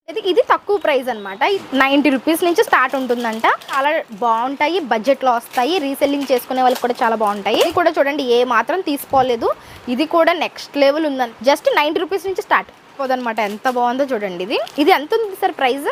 ఇది తక్కువ ప్రైస్ అనమాట. 90 రూపీస్ నుంచి స్టార్ట్ ఉంటుందంట. చాలా బాగుంటాయి, బడ్జెట్లో వస్తాయి, రీసెల్లింగ్ చేసుకునే వాళ్ళకి కూడా చాలా బాగుంటాయి. ఇది కూడా చూడండి ఏ మాత్రం తీసుకోలేదు, ఇది కూడా నెక్స్ట్ లెవెల్ ఉందని. జస్ట్ 90 రూపీస్ నుంచి స్టార్ట్ పోదనమాట. ఎంత బాగుందో చూడండి. ఇది ఎంత ఉంది సార్ ప్రైస్?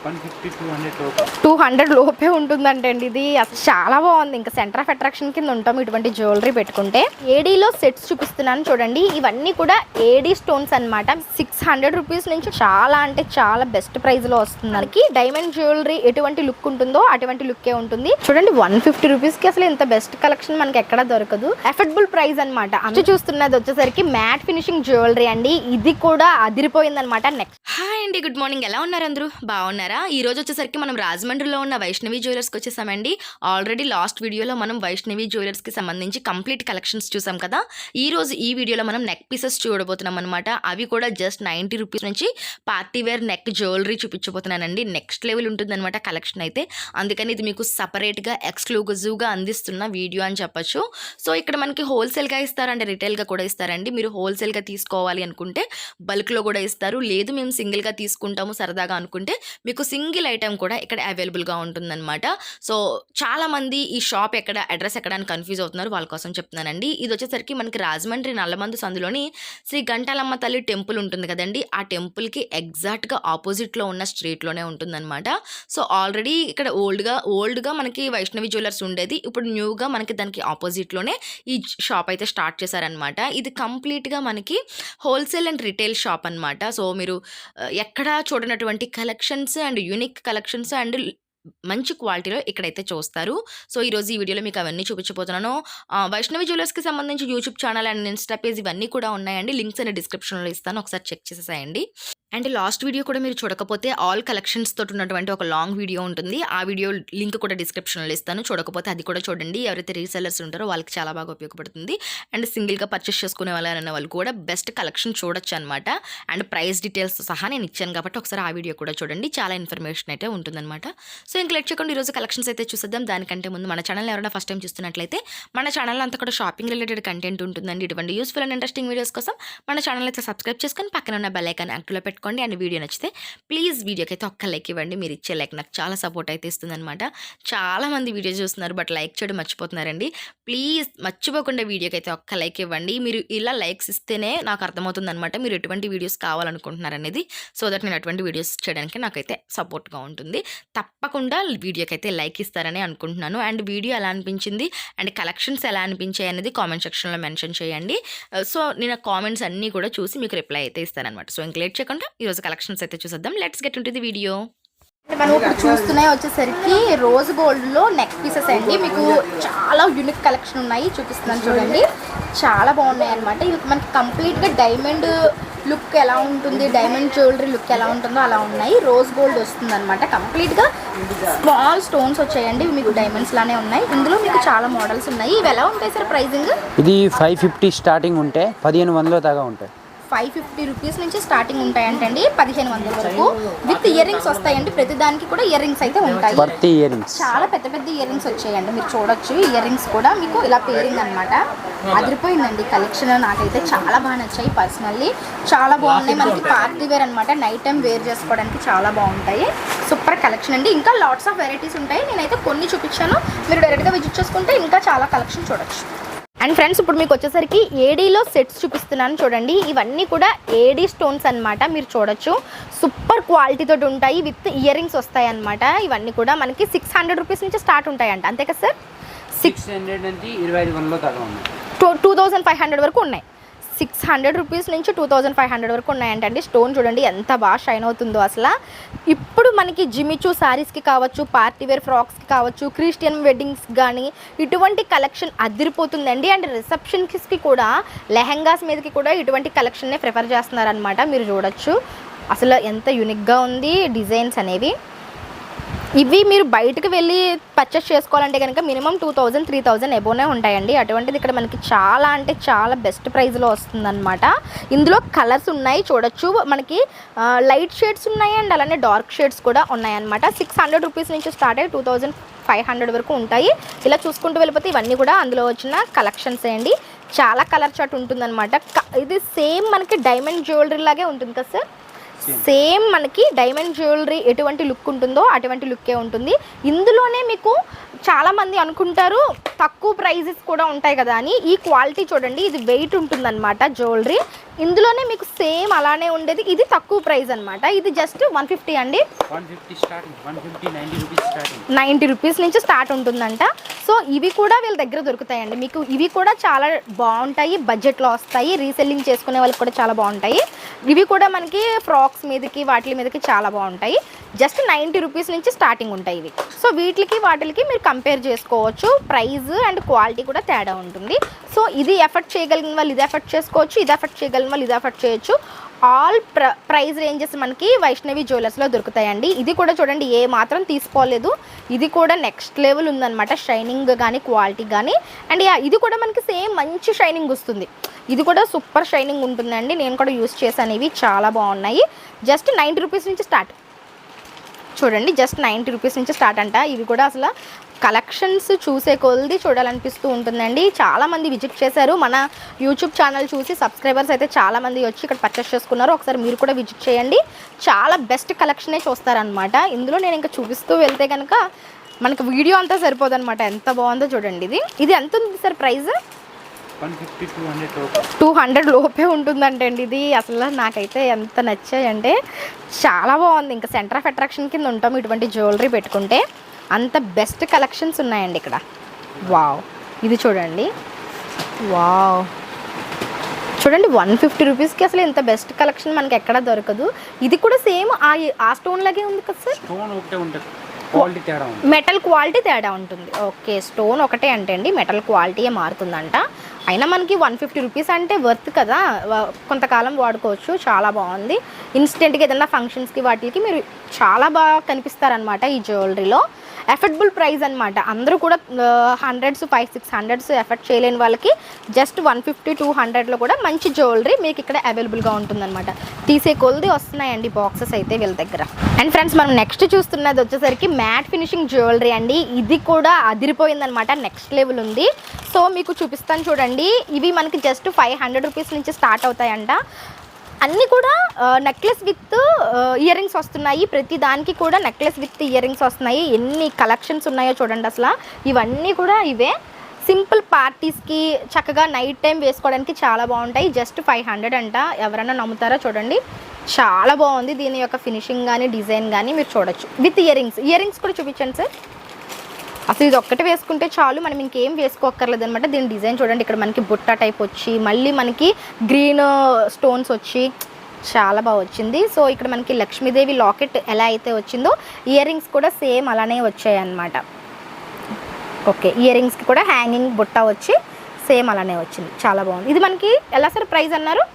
200 లోపే ఉంటుందంటే అండి. ఇది చాలా బాగుంది. ఇంకా సెంటర్ ఆఫ్ అట్రాక్షన్ కింద ఉంటాం ఇటువంటి జ్యువెలరీ పెట్టుకుంటే. ఏడీలో సెట్స్ చూపిస్తున్నాను చూడండి. ఇవన్నీ కూడా ఏడీ స్టోన్స్ అనమాట. 600 రూపీస్ నుంచి చాలా అంటే చాలా బెస్ట్ ప్రైస్ లో వస్తుంది. మనకి డైమండ్ జ్యువెలరీ ఎటువంటి లుక్ ఉంటుందో అటువంటి లుక్కే ఉంటుంది. చూడండి 150 రూపీస్ కి అసలు ఇంత బెస్ట్ కలెక్షన్ మనకి ఎక్కడ దొరకదు. అఫోర్డబుల్ ప్రైస్ అనమాట. అంచు చూస్తున్నది వచ్చేసరికి మ్యాట్ ఫినిషింగ్ జ్యువెలరీ అండి. ఇది కూడా అదిరిపోయింది అనమాట. నెక్స్ట్ హాయ్ అండి, గుడ్ మార్నింగ్. ఎలా ఉన్నారు అందరూ? బాగున్నారా? ఈ రోజు వచ్చేసరికి మనం రాజమండ్రిలో ఉన్న వైష్ణవి జ్యువెలర్స్కి వచ్చేసామండి. ఆల్రెడీ లాస్ట్ వీడియోలో మనం వైష్ణవి జ్యువెలర్స్కి సంబంధించి కంప్లీట్ కలెక్షన్స్ చూసాం కదా. ఈ రోజు ఈ వీడియోలో మనం నెక్ పీసెస్ చూడబోతున్నాం అనమాట. అవి కూడా జస్ట్ 90 రూపీస్ నుంచి పార్టీ వేర్ నెక్ జ్యువెలరీ చూపించబోతున్నానండి. నెక్స్ట్ లెవెల్ ఉంటుందన్నమాట కలెక్షన్ అయితే. అందుకని ఇది మీకు సపరేట్గా ఎక్స్క్లూజివ్గా అందిస్తున్న వీడియో అని చెప్పొచ్చు. సో ఇక్కడ మనకి హోల్సేల్గా ఇస్తారంటే రిటైల్గా కూడా ఇస్తారండి. మీరు హోల్సేల్గా తీసుకోవాలి అనుకుంటే బల్క్లో కూడా ఇస్తారు. లేదు మేము సింగిల్గా తీసుకుంటాము సరదాగా అనుకుంటే మీకు సింగిల్ ఐటెం కూడా ఇక్కడ అవైలబుల్గా ఉంటుందన్నమాట. సో చాలామంది ఈ షాప్ ఎక్కడ, అడ్రస్ ఎక్కడ అని కన్ఫ్యూజ్ అవుతున్నారు. వాళ్ళ కోసం చెప్తున్నానండి. ఇది వచ్చేసరికి మనకి రాజమండ్రి నల్లమందు సందులోని శ్రీ గంటాలమ్మ తల్లి టెంపుల్ ఉంటుంది కదండి. ఆ టెంపుల్కి ఎగ్జాక్ట్గా ఆపోజిట్లో ఉన్న స్ట్రీట్లోనే ఉంటుందన్నమాట. సో ఆల్రెడీ ఇక్కడ ఓల్డ్గా మనకి వైష్ణవి జ్యువెలర్స్ ఉండేది. ఇప్పుడు న్యూగా మనకి దానికి ఆపోజిట్లోనే ఈ షాప్ అయితే స్టార్ట్ చేశారనమాట. ఇది కంప్లీట్గా మనకి హోల్సేల్ అండ్ రిటైల్ షాప్ అనమాట. సో మీరు ఎక్కడా చూడనటువంటి collections and unique collections and మంచి క్వాలిటీలో ఇక్కడైతే చూస్తారు. సో ఈరోజు ఈ వీడియోలో మీకు అవన్నీ చూపించబోతున్నాను. వైష్ణవి జ్యువెలర్స్కి సంబంధించి YouTube channel and Insta page ఇవన్నీ కూడా ఉన్నాయండి. లింక్స్ అనే డిస్క్రిప్షన్లో ఇస్తాను, ఒకసారి చెక్ చేసేసాయండి. అండ్ లాస్ట్ వీడియో కూడా మీరు చూడకపోతే ఆల్ కలెక్షన్స్ తోటి ఉన్నటువంటి ఒక లాంగ్ వీడియో ఉంటుంది. ఆ వీడియో లింక్ కూడా డిస్క్రిప్షన్లో ఇస్తాను. చూడకపోతే అది కూడా చూడండి. ఎవరైతే రీసెల్లర్స్ ఉంటారో వాళ్ళకి చాలా బాగా ఉపయోగపడుతుంది. అండ్ సింగిల్గా పర్చేస్ చేసుకునే వాళ్ళన్న వాళ్ళు కూడా బెస్ట్ కలెక్షన్ చూడొచ్చు అనమాట. అండ్ ప్రైస్ డీటెయిల్స్ సహా నేను ఇచ్చాను కాబట్టి ఒకసారి ఆ వీడియో కూడా చూడండి. చాలా ఇన్ఫర్మేషన్ అయితే ఉంటుందన్నమాట. సో ఇంక లెట్ చేయకుండా ఈరోజు కలెక్షన్స్ అయితే చూసేద్దాం. దానికంటే ముందు మన ఛానల్ ఎవరైనా ఫస్ట్ టైం చూస్తున్నట్లయితే మన ఛానల్లో అంతా కూడా షాపింగ్ రిలేటెడ్ కంటెంట్ ఉంటుందండి. ఇటువంటి యూస్ఫుల్ అండ్ ఇంట్రెస్టింగ్ వీడియోస్ కోసం మన ఛానల్ అయితే సబ్స్క్రైబ్ చేసుకొని పక్కన ఉన్న బెల్ ఐకాన్ యాక్టివ్లో పెట్టుకోండి. అండ్ వీడియో నచ్చితే ప్లీజ్ వీడియోకి అయితే ఒక్క లైక్ ఇవ్వండి. మీరు ఇచ్చే లైక్ నాకు చాలా సపోర్ట్ అయితే ఇస్తుంది అనమాట. చాలామంది వీడియో చూస్తున్నారు బట్ లైక్ చేయడం మర్చిపోతున్నారండి. ప్లీజ్ మర్చిపోకుండా వీడియోకి అయితే ఒక్క లైక్ ఇవ్వండి. మీరు ఇలా లైక్స్ ఇస్తేనే నాకు అర్థమవుతుంది అనమాట మీరు ఎటువంటి వీడియోస్ కావాలనుకుంటున్నారు అనేది. సో దట్ నేను అటువంటి వీడియోస్ చేయడానికి నాకైతే సపోర్ట్గా ఉంటుంది. తప్పకుండా వీడియోకి అయితే లైక్ ఇస్తారని అనుకుంటున్నాను. అండ్ వీడియో ఎలా అనిపించింది అండ్ కలెక్షన్స్ ఎలా అనిపించాయి అనేది కామెంట్ సెక్షన్లో మెన్షన్ చేయండి. సో నేను కామెంట్స్ అన్నీ కూడా చూసి మీకు రిప్లై అయితే ఇస్తానమాట. సో ఇంక లేట్ చేయకుండా ఈరోజు కలెక్షన్స్ అయితే చూసేద్దాం. Let's get into the video. మనం ఇప్పుడు చూస్తున్నాయి వచ్చేసరికి రోజ్ గోల్డ్లో నెక్ పీసెస్ అండి. మీకు చాలా యూనిక్ కలెక్షన్ ఉన్నాయి, చూపిస్తున్నాను చూడండి. చాలా బాగున్నాయి అనమాట. ఇది మనకి కంప్లీట్గా డైమండ్ లుక్ ఎలా ఉంటుంది, డైమండ్ జ్యువెలరీ లుక్ ఎలా ఉంటుందో అలా ఉన్నాయి. రోజ్ గోల్డ్ వస్తుంది అనమాట. కంప్లీట్గా స్మాల్ స్టోన్స్ వచ్చాయండి. మీకు డైమండ్స్ లానే ఉన్నాయి. ఇందులో మీకు చాలా మోడల్స్ ఉన్నాయి. ఇవి ఎలా ఉంటాయి సార్ ప్రైజింగ్? ఇది 550 స్టార్టింగ్ ఉంటే 1500 దాకా ఉంటాయి. 550 రూపీస్ నుంచి స్టార్టింగ్ ఉంటాయంటండి. 1500 వరకు విత్ ఇయర్ రింగ్స్ వస్తాయండి. ప్రతి దానికి కూడా ఇయర్ రింగ్స్ అయితే ఉంటాయి. చాలా పెద్ద పెద్ద ఇయర్ రింగ్స్ వచ్చాయండి. మీరు చూడొచ్చు ఇయర్ రింగ్స్ కూడా మీకు ఇలా పేరింగ్ అనమాట. అదిరిపోయిందండి కలెక్షన్. నాకైతే చాలా బాగా నచ్చాయి పర్సనల్లీ. చాలా బాగున్నాయి. మనకి పార్టీ వేర్ అనమాట. నైట్ టైం వేర్ చేసుకోవడానికి చాలా బాగుంటాయి. సూపర్ కలెక్షన్ అండి. ఇంకా లాట్స్ ఆఫ్ వెరైటీస్ ఉంటాయి. నేనైతే కొన్ని చూపించాను. మీరు డైరెక్ట్గా విజిట్ చేసుకుంటే ఇంకా చాలా కలెక్షన్ చూడొచ్చు. అండ్ ఫ్రెండ్స్ ఇప్పుడు మీకు వచ్చేసరికి ఏడీలో సెట్స్ చూపిస్తున్నాను చూడండి. ఇవన్నీ కూడా ఏడీ స్టోన్స్ అనమాట. మీరు చూడొచ్చు సూపర్ క్వాలిటీతో ఉంటాయి. విత్ ఇయర్ రింగ్స్ వస్తాయి అనమాట. ఇవన్నీ కూడా మనకి 600 రూపీస్ నుంచి స్టార్ట్ ఉంటాయంట. అంతే కదా సార్? 600 నుంచి 2500 దాకా ఉన్నాయి. 2500 వరకు ఉన్నాయి. 600 రూపీస్ నుంచి 2500 వరకు ఉన్నాయంటండి. స్టోన్ చూడండి ఎంత బాగా షైన్ అవుతుందో అసలు. ఇప్పుడు మనకి జిమిచూ శారీస్కి కావచ్చు, పార్టీ వేర్ ఫ్రాక్స్కి కావచ్చు, క్రిస్టియన్ వెడ్డింగ్స్ కానీ ఇటువంటి కలెక్షన్ అదిరిపోతుందండి. అండ్ రిసెప్షన్స్కి కూడా లెహెంగాస్ మీదకి కూడా ఇటువంటి కలెక్షన్నే ప్రిఫర్ చేస్తున్నారనమాట. మీరు చూడొచ్చు అసలు ఎంత యూనిక్గా ఉంది డిజైన్స్ అనేవి. ఇవి మీరు బయటకు వెళ్ళి పర్చేస్ చేసుకోవాలంటే కనుక మినిమం 2000 3000 ఎబోనే ఉంటాయండి. అటువంటిది ఇక్కడ మనకి చాలా అంటే చాలా బెస్ట్ ప్రైస్లో వస్తుందన్నమాట. ఇందులో కలర్స్ ఉన్నాయి చూడొచ్చు. మనకి లైట్ షేడ్స్ ఉన్నాయి అండ్ అలానే డార్క్ షేడ్స్ కూడా ఉన్నాయన్నమాట. 600 రూపీస్ నుంచి స్టార్ట్ అయ్యి 2500 వరకు ఉంటాయి. ఇలా చూసుకుంటూ వెళ్ళిపోతే ఇవన్నీ కూడా అందులో వచ్చిన కలెక్షన్స్ అండి. చాలా కలర్ చార్ట్ ఉంటుందన్నమాట. ఇది సేమ్ మనకి డైమండ్ జ్యువెలరీ లాగే ఉంటుంది కదా సార్. సేమ్ మనకి డైమండ్ జ్యువెలరీ ఎటువంటి లుక్ ఉంటుందో అటువంటి లుక్కే ఉంటుంది. ఇందులోనే మీకు చాలామంది అనుకుంటారు తక్కువ ప్రైజెస్ కూడా ఉంటాయి కదా అని. ఈ క్వాలిటీ చూడండి, ఇది వెయిట్ ఉంటుందన్నమాట జ్యువెలరీ. ఇందులోనే మీకు సేమ్ అలానే ఉండేది, ఇది తక్కువ ప్రైస్ అనమాట. ఇది జస్ట్ 150 అండి, 90 రూపీస్ నుంచి స్టార్ట్ ఉంటుందంట. సో ఇవి కూడా వీళ్ళ దగ్గర దొరుకుతాయండి మీకు. ఇవి కూడా చాలా బాగుంటాయి, బడ్జెట్లో వస్తాయి, రీసెల్లింగ్ చేసుకునే వాళ్ళకి కూడా చాలా బాగుంటాయి. ఇవి కూడా మనకి ఫ్రాక్స్ మీదకి వాటి మీదకి చాలా బాగుంటాయి. జస్ట్ 90 రూపీస్ నుంచి స్టార్టింగ్ ఉంటాయి ఇవి. సో వీటికి వాటికి మీరు కంపేర్ చేసుకోవచ్చు, ప్రైస్ అండ్ క్వాలిటీ కూడా తేడా ఉంటుంది. సో ఇది ఎఫర్ట్ చేయగలిగిన వాళ్ళు ఇది ఎఫర్ట్ చేసుకోవచ్చు, ఇది ఎఫర్ట్ చేయగలిగిన వాళ్ళు ఇది ఎఫర్ట్ చేయొచ్చు. ఆల్ ప్రైస్ రేంజెస్ మనకి వైష్ణవి జ్యువెలర్స్లో దొరుకుతాయండి. ఇది కూడా చూడండి, ఏ మాత్రం తీసుకోలేదు, ఇది కూడా నెక్స్ట్ లెవెల్ ఉందన్నమాట, షైనింగ్ కానీ క్వాలిటీ కానీ. అండ్ ఇది కూడా మనకి సేమ్ మంచి షైనింగ్ వస్తుంది, ఇది కూడా సూపర్ షైనింగ్ ఉంటుందండి. నేను కూడా యూస్ చేశాను, ఇవి చాలా బాగున్నాయి. జస్ట్ 90 రూపీస్ నుంచి స్టార్ట్ చూడండి, జస్ట్ 90 రూపీస్ నుంచి స్టార్ట్ అంట. ఇవి కూడా అసలు కలెక్షన్స్ చూసే కొలది చూడాలనిపిస్తూ ఉంటుందండి. చాలామంది విజిట్ చేశారు మన యూట్యూబ్ ఛానల్ చూసి, సబ్స్క్రైబర్స్ అయితే చాలామంది వచ్చి ఇక్కడ పర్చేస్ చేసుకున్నారు. ఒకసారి మీరు కూడా విజిట్ చేయండి, చాలా బెస్ట్ కలెక్షనే చూస్తారనమాట. ఇందులో నేను ఇంకా చూపిస్తూ వెళ్తే కనుక మనకు వీడియో అంతా సరిపోదు అనమాట, ఎంత బాగుందో చూడండి. ఇది ఎంత ఉంది సార్ ప్రైస్? 200 లోపే ఉంటుందంటే అండి. ఇది అసలు నాకైతే ఎంత నచ్చాయంటే చాలా బాగుంది. ఇంకా సెంటర్ ఆఫ్ అట్రాక్షన్ కింద ఉంటాం ఇటువంటి జ్యువెలరీ పెట్టుకుంటే, అంత బెస్ట్ కలెక్షన్స్ ఉన్నాయండి ఇక్కడ. వావ్, ఇది చూడండి, వావ్ చూడంండి, 150 రూపీస్కి అసలు ఇంత బెస్ట్ కలెక్షన్ మనకి ఎక్కడ దొరకదు. ఇది కూడా సేమ్ ఆ స్టోన్ లాగే ఉంది కదా సార్, మెటల్ క్వాలిటీ తేడా ఉంటుంది. ఓకే, స్టోన్ ఒకటే అంటే అండి, మెటల్ క్వాలిటీయే మారుతుందంట. అయినా మనకి 150 రూపీస్ అంటే వర్త్ కదా, కొంతకాలం వాడుకోవచ్చు. చాలా బాగుంది. ఇన్స్టెంట్గా ఏదైనా ఫంక్షన్స్కి వాటికి మీరు చాలా బాగా కనిపిస్తారనమాట ఈ జ్యువెలరీలో. ఎఫర్డబుల్ ప్రైస్ అనమాట. అందరూ కూడా 100s 500-600s ఎఫర్ట్ చేయలేని వాళ్ళకి జస్ట్ 150-200లో కూడా మంచి జ్యువెలరీ మీకు ఇక్కడ అవైలబుల్గా ఉంటుందన్నమాట. తీసే కొలది వస్తున్నాయండి బాక్సెస్ అయితే వీళ్ళ దగ్గర. అండ్ ఫ్రెండ్స్, మనం నెక్స్ట్ చూస్తున్నది వచ్చేసరికి మ్యాట్ ఫినిషింగ్ జ్యువెలరీ అండి. ఇది కూడా అదిరిపోయిందనమాట, నెక్స్ట్ లెవెల్ ఉంది. సో మీకు చూపిస్తాను చూడండి. ఇవి మనకి జస్ట్ 500 రూపీస్ నుంచి స్టార్ట్ అవుతాయంట. అన్నీ కూడా నెక్లెస్ విత్ ఇయర్ రింగ్స్ వస్తున్నాయి. ప్రతి దానికి కూడా నెక్లెస్ విత్ ఇయర్ రింగ్స్ వస్తున్నాయి. ఎన్ని కలెక్షన్స్ ఉన్నాయో చూడండి అసలు. ఇవన్నీ కూడా ఇవే సింపుల్ పార్టీస్కి చక్కగా నైట్ టైం వేసుకోవడానికి చాలా బాగుంటాయి. జస్ట్ 500 అంట. ఎవరైనా నమ్ముతారో చూడండి, చాలా బాగుంది. దీని యొక్క ఫినిషింగ్ కానీ డిజైన్ కానీ మీరు చూడొచ్చు. విత్ ఇయర్ రింగ్స్ కూడా చూపించండి సార్. అసలు ఇది ఒక్కటి వేసుకుంటే చాలు, మనం ఇంకేం వేసుకోక్కర్లేదు అనమాట. దీని డిజైన్ చూడండి, ఇక్కడ మనకి బుట్ట టైప్ వచ్చి మళ్ళీ మనకి గ్రీన్ స్టోన్స్ వచ్చి చాలా బాగా వచ్చింది. సో ఇక్కడ మనకి లక్ష్మీదేవి లాకెట్ ఎలా అయితే వచ్చిందో ఇయర్ రింగ్స్ కూడా సేమ్ అలానే వచ్చాయి అన్నమాట. ఓకే, ఇయర్ రింగ్స్కి కూడా హ్యాంగింగ్ బుట్ట వచ్చి సేమ్ అలానే వచ్చింది. చాలా బాగుంది. ఇది మనకి ఎలా సార్ ప్రైస్ అన్నారు?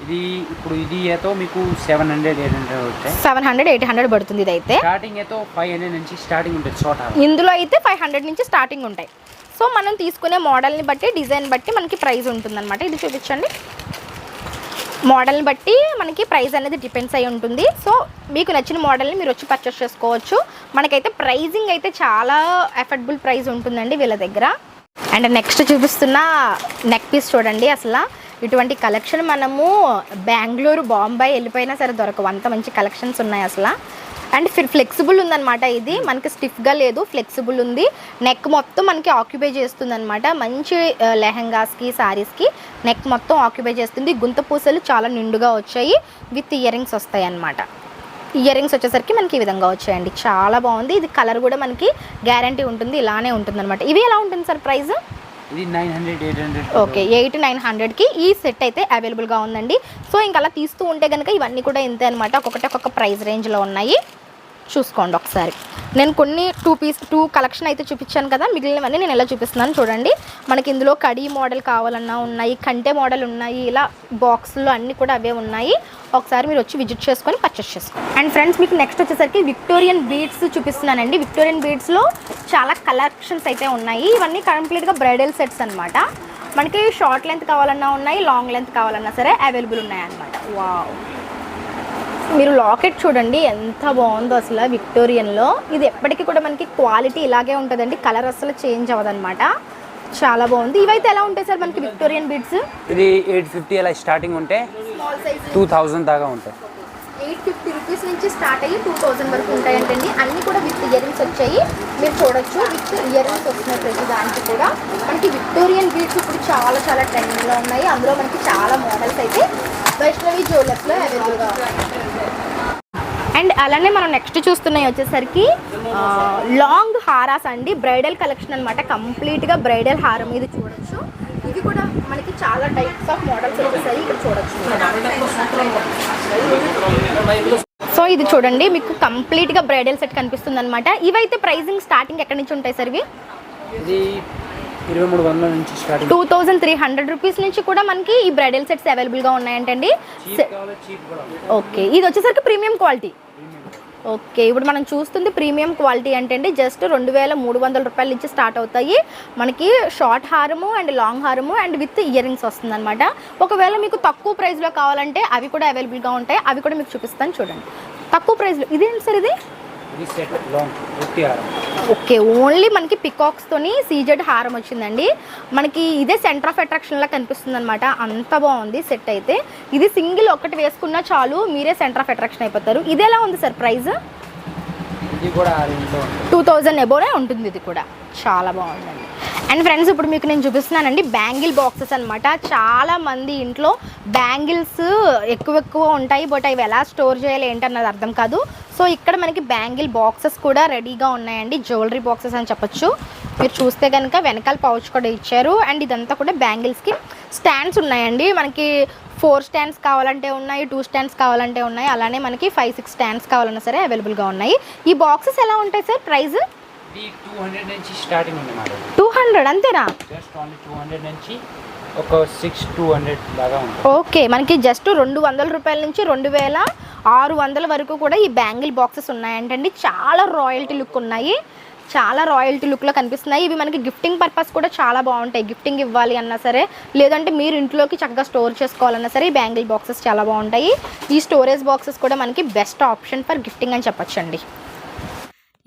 ఇది ఇప్పుడు ఇది ఏతో మీకు 700-800 వచ్చాయి. 700-800 పడుతుంది. ఇది అయితే స్టార్టింగ్ ఏతో 500 నుంచి స్టార్టింగ్ ఉంటుంది. చోట ఇందులో అయితే 500 నుంచి స్టార్టింగ్ ఉంటాయి. సో మనం తీసుకునే మోడల్ని బట్టి డిజైన్ బట్టి మనకి ప్రైస్ ఉంటుందన్నమాట. ఇది చూపించండి. మోడల్ని బట్టి మనకి ప్రైస్ అనేది డిపెండ్స్ అయి ఉంటుంది. సో మీకు నచ్చిన మోడల్ని మీరు వచ్చి పర్చేస్ చేసుకోవచ్చు. మనకైతే ప్రైజింగ్ అయితే చాలా అఫోర్డబుల్ ప్రైస్ ఉంటుందండి వీళ్ళ దగ్గర. అండ్ నెక్స్ట్ చూపిస్తున్న నెక్ పీస్ చూడండి. అసలు ఇటువంటి కలెక్షన్ మనము బెంగళూరు, బాంబే వెళ్ళిపోయినా సరే దొరకవు, అంత మంచి కలెక్షన్స్ ఉన్నాయి అసలు. అండ్ ఫ్లెక్సిబుల్ ఉందన్నమాట. ఇది మనకి స్టిఫ్గా లేదు, ఫ్లెక్సిబుల్ ఉంది. నెక్ మొత్తం మనకి ఆక్యుపై చేస్తుంది అనమాట. మంచి లెహంగాస్కి, శారీస్కి నెక్ మొత్తం ఆక్యుపై చేస్తుంది. గుంత పూసలు చాలా నిండుగా వచ్చాయి. విత్ ఇయర్ రింగ్స్ వస్తాయి అన్నమాట. ఇయర్ రింగ్స్ వచ్చేసరికి మనకి ఈ విధంగా వచ్చాయండి. చాలా బాగుంది. ఇది కలర్ కూడా మనకి గ్యారంటీ ఉంటుంది, ఇలానే ఉంటుంది అనమాట. ఇవి ఎలా ఉంటుంది సార్ ప్రైస్? ఇది 900-800. ఓకే, 800-900కి ఈ సెట్ అయితే అవైలబుల్గా ఉందండి. సో ఇంకా అలా తీస్తూ ఉంటే కనుక ఇవన్నీ కూడా ఇంతే అనమాట. ఒక్కొక్క ప్రైస్ రేంజ్లో ఉన్నాయి. చూసుకోండి ఒకసారి. నేను కొన్ని 2 కలెక్షన్ అయితే చూపించాను కదా, మిగిలినవన్నీ నేను ఎలా చూపిస్తున్నాను చూడండి. మనకి ఇందులో కడీ మోడల్ కావాలన్నా ఉన్నాయి, కంటే మోడల్ ఉన్నాయి, ఇలా బాక్స్లో అన్నీ కూడా అవే ఉన్నాయి. ఒకసారి మీరు వచ్చి విజిట్ చేసుకొని పర్చేస్ చేసుకోండి. అండ్ ఫ్రెండ్స్, మీకు నెక్స్ట్ వచ్చేసరికి విక్టోరియన్ బీడ్స్ చూపిస్తున్నానండి. విక్టోరియన్ బీడ్స్లో చాలా కలెక్షన్స్ అయితే ఉన్నాయి. ఇవన్నీ కంప్లీట్గా బ్రైడల్ సెట్స్ అనమాట. మనకి షార్ట్ లెంత్ కావాలన్నా ఉన్నాయి, లాంగ్ లెంత్ కావాలన్నా సరే అవైలబుల్ ఉన్నాయి అనమాట. వావ్, మీరు లాకెట్ చూడండి ఎంత బాగుందో అసలు విక్టోరియన్లో. ఇది ఎప్పటికీ కూడా మనకి క్వాలిటీ ఇలాగే ఉంటుందండి, కలర్ అసలు చేంజ్ అవ్వదన్నమాట. చాలా బాగుంది. ఇవైతే ఎలా ఉంటాయి సార్ మనకి విక్టోరియన్ బీడ్స్? ఇది 850 అలా స్టార్టింగ్ ఉంటే 2000 దాకా ఉంటాయి. 850 రూపీస్ నుంచి స్టార్ట్ అయ్యి 2000 వరకు ఉంటాయంటండి. అన్నీ కూడా విత్ ఇయర్ రింగ్స్ వచ్చాయి, మీరు చూడొచ్చు. విత్ ఇయర్ రింగ్స్ వస్తున్నాయి ప్రతి దానికి కూడా. మనకి విక్టోరియన్ బీడ్స్ ఇప్పుడు చాలా చాలా ట్రెండింగ్లో ఉన్నాయి. అందులో మనకి చాలా మోడల్స్ అయితే వైష్ణవి జ్యువెలర్స్లో అవైలబుల్గా ఉన్నాయి. అండ్ అలానే మనం నెక్స్ట్ చూస్తున్నాయి వచ్చేసరికి లాంగ్ హారాస్ అండి, బ్రైడల్ కలెక్షన్ అనమాట. కంప్లీట్గా బ్రైడల్ హారం ఇది చూడొచ్చు. ఇవి కూడా మనకి చాలా టైప్స్ ఆఫ్ మోడల్స్ వచ్చేసాయి, ఇక్కడ చూడొచ్చు. సో ఇది చూడండి, మీకు కంప్లీట్గా బ్రైడల్ సెట్ కనిపిస్తుంది అనమాట. ఇవైతే ప్రైజింగ్ స్టార్టింగ్ ఎక్కడి నుంచి ఉంటాయి సార్? ఇవి ఇది 2300 నుంచి స్టార్టింగ్. 2300 రూపీస్ నుంచి కూడా మనకి ఈ బ్రైడల్ సెట్స్ అవైలబుల్గా ఉన్నాయంటండి. ఓకే, ఇది వచ్చేసరికి ప్రీమియం క్వాలిటీ. ఓకే, ఇప్పుడు మనం చూస్తుంది ప్రీమియం క్వాలిటీ అంటే అండి జస్ట్ 2300 రూపాయల నుంచి స్టార్ట్ అవుతాయి. మనకి షార్ట్ హారము అండ్ లాంగ్ హారము అండ్ విత్ ఇయర్ రింగ్స్ వస్తుంది అనమాట. ఒకవేళ మీకు తక్కువ ప్రైస్లో కావాలంటే అవి కూడా అవైలబుల్గా ఉంటాయి, అవి కూడా మీకు చూపిస్తాను చూడండి. తక్కువ ప్రైస్లో ఇదేంటి సార్? ఇది ఓకే, ఓన్లీ మనకి పికాక్స్తోని సీజెడ్ హారం వచ్చిందండి. మనకి ఇదే సెంటర్ ఆఫ్ అట్రాక్షన్ లా కనిపిస్తుంది అనమాట. అంత బాగుంది సెట్ అయితే. ఇది సింగిల్ ఒకటి వేసుకున్నా చాలు, మీరే సెంటర్ ఆఫ్ అట్రాక్షన్ అయిపోతారు. ఇది ఎలా ఉంది సార్ ప్రైస్? 2000 ఎబోనే ఉంటుంది. ఇది కూడా చాలా బాగుందండి. అండ్ ఫ్రెండ్స్, ఇప్పుడు మీకు నేను చూపిస్తున్నానండి బ్యాంగిల్ బాక్సెస్ అనమాట. చాలా మంది ఇంట్లో బ్యాంగిల్స్ ఎక్కువ ఉంటాయి, బట్ అవి ఎలా స్టోర్ చేయాలి ఏంటన్నది అర్థం కాదు. సో ఇక్కడ మనకి బ్యాంగిల్ బాక్సెస్ కూడా రెడీగా ఉన్నాయండి, జ్యువెలరీ బాక్సెస్ అని చెప్పొచ్చు. మీరు చూస్తే కనుక వెనకాల పౌచ్ కూడా ఇచ్చారు. అండ్ ఇదంతా కూడా బ్యాంగిల్స్కి స్టాండ్స్ ఉన్నాయండి. మనకి 4 స్టాండ్స్ కావాలంటే ఉన్నాయి, 2 స్టాండ్స్ కావాలంటే ఉన్నాయి, అలానే మనకి 5-6 స్టాండ్స్ కావాలన్నా సరే అవైలబుల్గా ఉన్నాయి. ఈ బాక్సెస్ ఎలా ఉంటాయి సార్ ప్రైస్? 200 నుంచి స్టార్టింగ్ ఉంది మేడం. 200 అంతేనా? జస్ట్ ఓన్లీ 200 నుంచి ఒక 600 లాగా ఉంది. ఓకే, మనకి జస్ట్ 200 రూపాయల నుంచి 2600 వరకు కూడా ఈ బ్యాంగిల్ బాక్సెస్ ఉన్నాయంటండి. చాలా రాయల్టీ లుక్ ఉన్నాయి, చాలా రాయల్టీ లుక్లో కనిపిస్తున్నాయి. ఇవి మనకి గిఫ్టింగ్ పర్పస్ కూడా చాలా బాగుంటాయి. గిఫ్టింగ్ ఇవ్వాలి అన్నా సరే, లేదంటే మీరు ఇంట్లోకి చక్కగా స్టోర్ చేసుకోవాలన్నా సరే ఈ బ్యాంగిల్ బాక్సెస్ చాలా బాగుంటాయి. ఈ స్టోరేజ్ బాక్సెస్ కూడా మనకి బెస్ట్ ఆప్షన్ ఫర్ గిఫ్టింగ్ అని చెప్పొచ్చండి.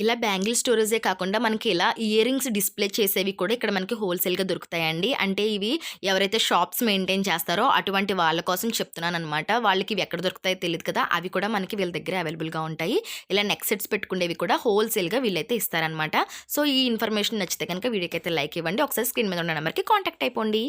ఇలా బ్యాంగిల్ స్టోరేజే కాకుండా మనకి ఇలా ఇయర్ రింగ్స్ డిస్ప్లే చేసేవి కూడా ఇక్కడ మనకి హోల్సేల్గా దొరుకుతాయండి. అంటే ఇవి ఎవరైతే షాప్స్ మెయింటైన్ చేస్తారో అటువంటి వాళ్ళ కోసం చెప్తున్నాను అనమాట. వాళ్ళకి ఇవి ఎక్కడ దొరుకుతాయో తెలియదు కదా, అవి కూడా మనకి వీళ్ళ దగ్గర అవైలబుల్గా ఉంటాయి. ఇలా నెక్ సెట్స్ పెట్టుకునేవి కూడా హోల్సేల్గా వీళ్ళైతే ఇస్తారనమాట. సో ఈ ఇన్ఫర్మేషన్ నచ్చితే కనుక వీడియోకి అయితే లైక్ ఇవ్వండి. ఒకసారి స్క్రీన్ మీద ఉన్న నెంబర్కి కాంటాక్ట్ అయిపోండి.